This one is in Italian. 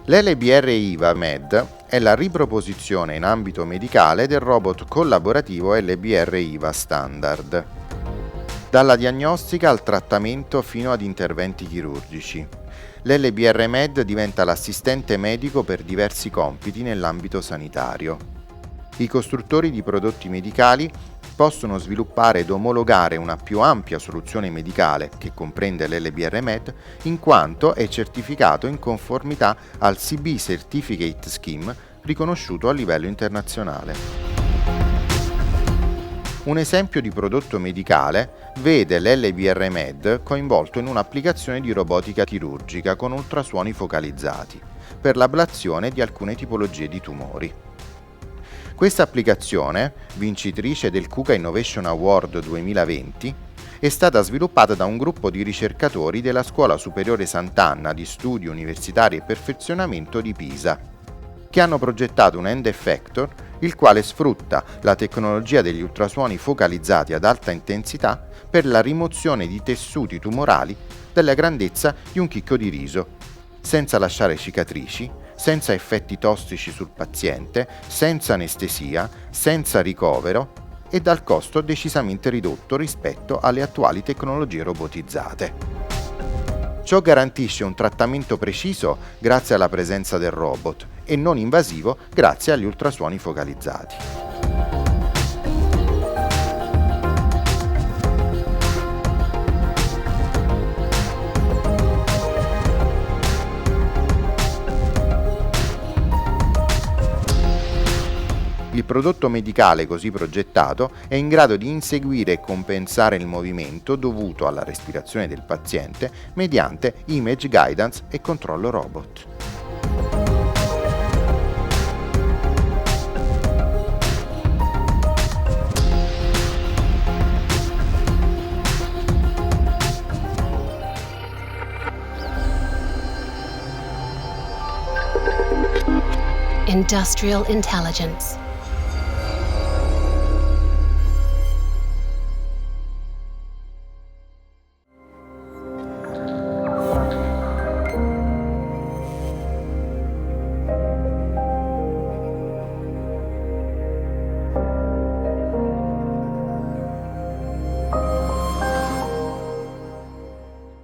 L'LBR IVA Med è la riproposizione in ambito medicale del robot collaborativo LBR IVA Standard. Dalla diagnostica al trattamento fino ad interventi chirurgici. L'LBR Med diventa l'assistente medico per diversi compiti nell'ambito sanitario. I costruttori di prodotti medicali possono sviluppare ed omologare una più ampia soluzione medicale, che comprende l'LBR Med, in quanto è certificato in conformità al CB Certificate Scheme riconosciuto a livello internazionale. Un esempio di prodotto medicale vede l'LBR Med coinvolto in un'applicazione di robotica chirurgica con ultrasuoni focalizzati per l'ablazione di alcune tipologie di tumori. Questa applicazione, vincitrice del KUKA Innovation Award 2020, è stata sviluppata da un gruppo di ricercatori della Scuola Superiore Sant'Anna di Studi Universitari e Perfezionamento di Pisa, che hanno progettato un end effector il quale sfrutta la tecnologia degli ultrasuoni focalizzati ad alta intensità per la rimozione di tessuti tumorali della grandezza di un chicco di riso, senza lasciare cicatrici, senza effetti tossici sul paziente, senza anestesia, senza ricovero e dal costo decisamente ridotto rispetto alle attuali tecnologie robotizzate. Ciò garantisce un trattamento preciso grazie alla presenza del robot e non invasivo grazie agli ultrasuoni focalizzati. Il prodotto medicale così progettato è in grado di inseguire e compensare il movimento dovuto alla respirazione del paziente mediante image guidance e controllo robot. Industrial intelligence.